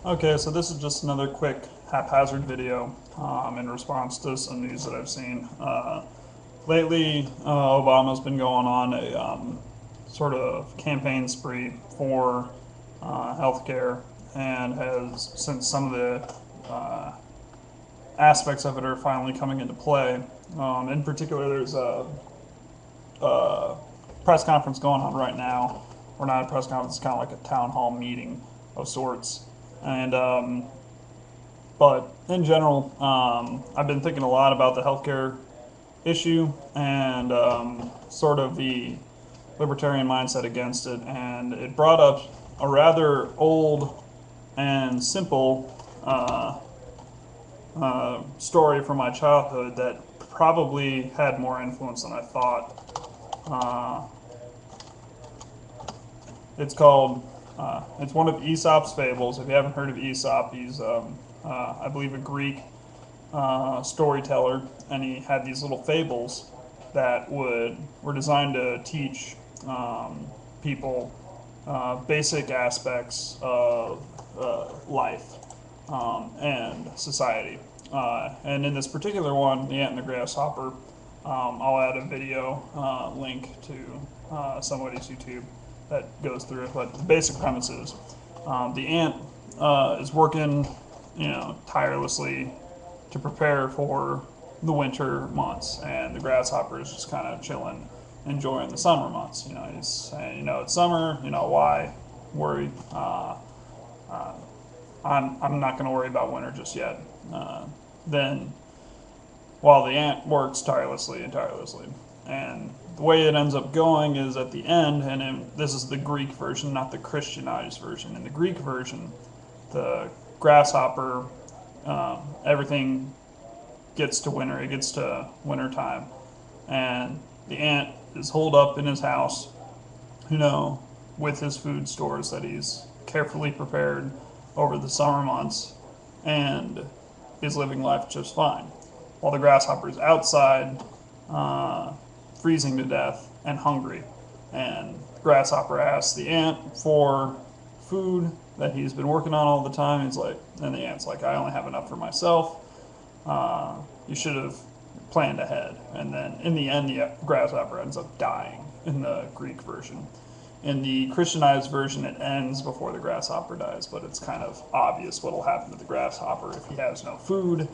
Okay, so this is just another quick haphazard video in response to some news that I've seen. Lately, Obama's been going on a sort of campaign spree for healthcare and has, since some of the aspects of it are finally coming into play. In particular, there's a press conference going on right now, or not a press conference, it's kind of like a town hall meeting of sorts. And But in general, I've been thinking a lot about the healthcare issue and sort of the libertarian mindset against it. And it brought up a rather old and simple story from my childhood that probably had more influence than I thought. Uh, it's called, it's one of Aesop's fables. If you haven't heard of Aesop, he's, I believe, a Greek storyteller, and he had these little fables that were designed to teach people basic aspects of life and society. And in this particular one, the ant and the grasshopper, I'll add a video link to somebody's YouTube that goes through it. But the basic premise is the ant is working, tirelessly to prepare for the winter months, and the grasshopper is just kind of chilling, enjoying the summer months. He's saying, it's summer. Why worry? I'm not going to worry about winter just yet. Then, while the ant works tirelessly and tirelessly, and the way it ends up going is at the end, this is the Greek version, not the Christianized version. In the Greek version, the grasshopper, everything gets to winter. It gets to winter time, and the ant is holed up in his house, with his food stores that he's carefully prepared over the summer months, and is living life just fine. While the grasshopper is outside, freezing to death and hungry. And the grasshopper asks the ant for food that he's been working on all the time. And the ant's like, I only have enough for myself. You should have planned ahead. And then in the end, the grasshopper ends up dying in the Greek version. In the Christianized version, it ends before the grasshopper dies, but it's kind of obvious what will happen to the grasshopper if he has no food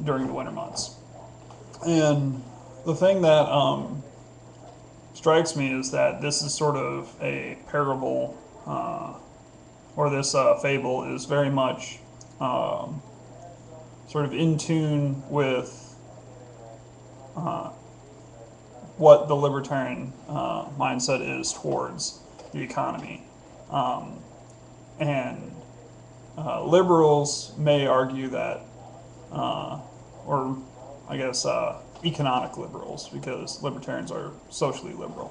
during the winter months. And the thing that strikes me is that this is sort of a parable, or this fable is very much sort of in tune with what the libertarian mindset is towards the economy. And liberals may argue that, or I guess economic liberals, because libertarians are socially liberal,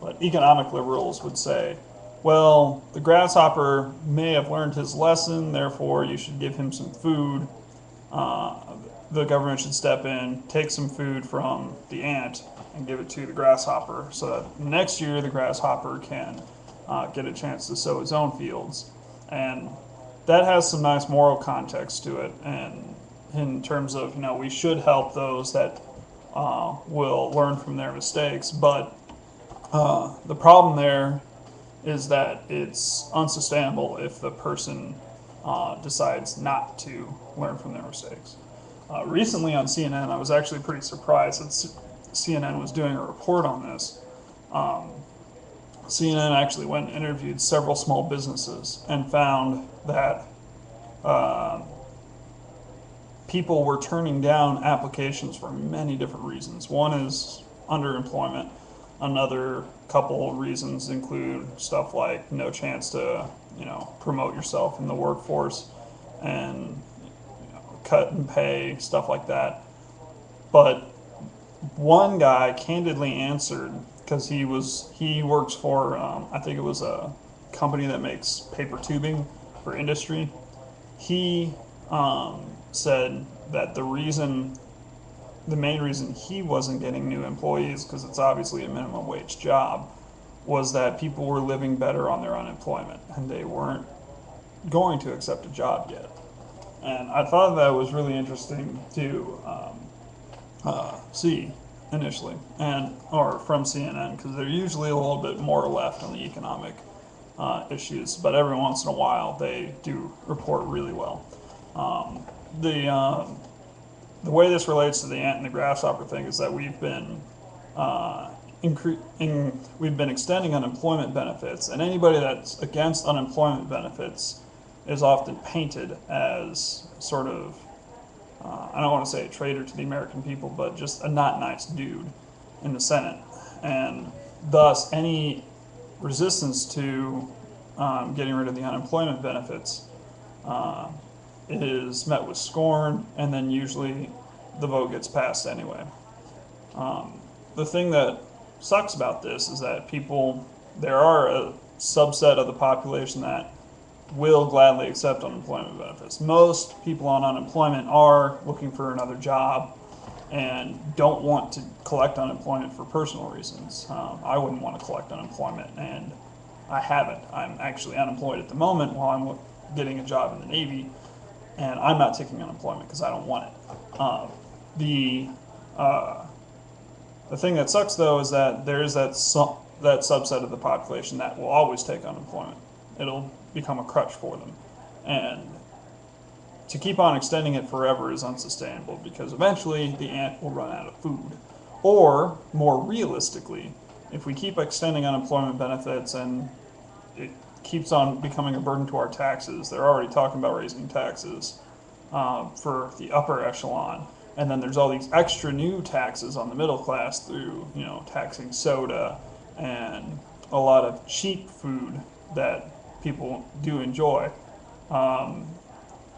but economic liberals would say, well, the grasshopper may have learned his lesson, therefore you should give him some food. The government should step in, take some food from the ant, and give it to the grasshopper, so that next year the grasshopper can get a chance to sow his own fields. And that has some nice moral context to it, and in terms of, we should help those that will learn from their mistakes. But the problem there is that it's unsustainable if the person decides not to learn from their mistakes. Recently on CNN, I was actually pretty surprised that CNN was doing a report on this. CNN actually went and interviewed several small businesses and found that people were turning down applications for many different reasons. One is underemployment. Another couple of reasons include stuff like no chance to, promote yourself in the workforce, and cut in pay, stuff like that. But one guy candidly answered, because he works for, I think it was a company that makes paper tubing for industry. He said that the main reason he wasn't getting new employees, because it's obviously a minimum wage job, was that people were living better on their unemployment, and they weren't going to accept a job yet. And I thought that was really interesting to see initially, and or from CNN, because they're usually a little bit more left on the economic issues, but every once in a while they do report really well. Um, the way this relates to the ant and the grasshopper thing is that uh, we've been extending unemployment benefits, and anybody that's against unemployment benefits is often painted as sort of I don't want to say a traitor to the American people, but just a not nice dude in the Senate, and thus any resistance to getting rid of the unemployment benefits uh, is met with scorn, and then usually the vote gets passed anyway. The thing that sucks about this is that there are a subset of the population that will gladly accept unemployment benefits. Most people on unemployment are looking for another job and don't want to collect unemployment for personal reasons. I wouldn't want to collect unemployment, and I haven't. I'm actually unemployed at the moment while I'm getting a job in the Navy, and I'm not taking unemployment because I don't want it. The uh, the thing that sucks though is that there is that subset of the population that will always take unemployment. It'll become a crutch for them, and to keep on extending it forever is unsustainable because eventually the ant will run out of food. Or more realistically, if we keep extending unemployment benefits and it keeps on becoming a burden to our taxes, they're already talking about raising taxes for the upper echelon. And then there's all these extra new taxes on the middle class through, taxing soda and a lot of cheap food that people do enjoy, um,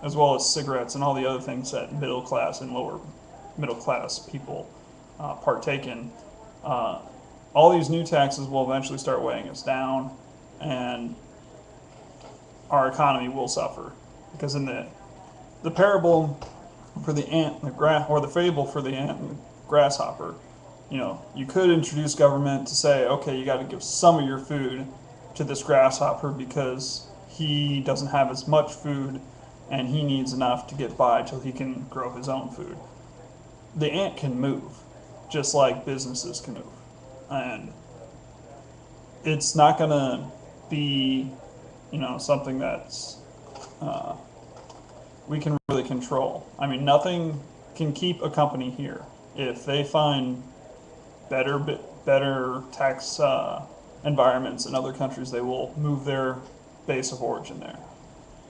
as well as cigarettes and all the other things that middle class and lower middle class people partake in. Uh, all these new taxes will eventually start weighing us down, and our economy will suffer because in the parable for the ant and or the fable for the ant and the grasshopper, you could introduce government to say, okay, you got to give some of your food to this grasshopper because he doesn't have as much food and he needs enough to get by till he can grow his own food. The ant can move, just like businesses can move, and it's not going to be, something that's uh, we can really control. I mean, nothing can keep a company here. If they find better tax environments in other countries, they will move their base of origin there,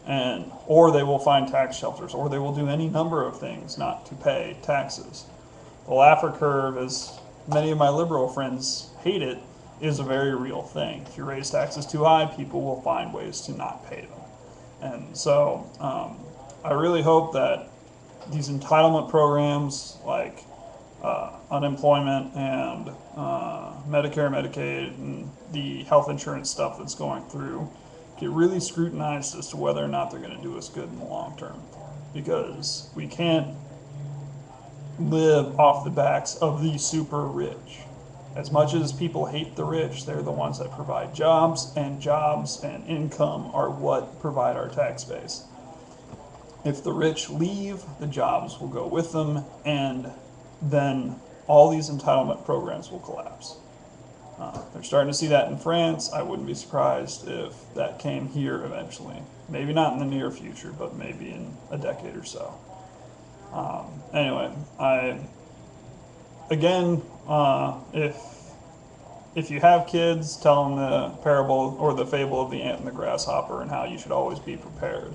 and or they will find tax shelters, or they will do any number of things not to pay taxes. The Laffer curve, as many of my liberal friends hate it, is a very real thing. If you raise taxes too high, people will find ways to not pay them. And so I really hope that these entitlement programs like unemployment and Medicare, Medicaid, and the health insurance stuff that's going through get really scrutinized as to whether or not they're going to do us good in the long term. Because we can't live off the backs of the super rich. As much as people hate the rich, they're the ones that provide jobs and income are what provide our tax base. If the rich leave, the jobs will go with them, and then all these entitlement programs will collapse. They're starting to see that in France. I wouldn't be surprised if that came here eventually. Maybe not in the near future, but maybe in a decade or so. Anyway, again, if you have kids, tell them the parable or the fable of the ant and the grasshopper and how you should always be prepared.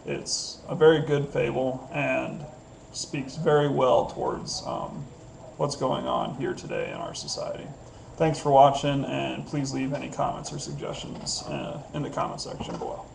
It's a very good fable and speaks very well towards what's going on here today in our society. Thanks for watching, and please leave any comments or suggestions in the comment section below.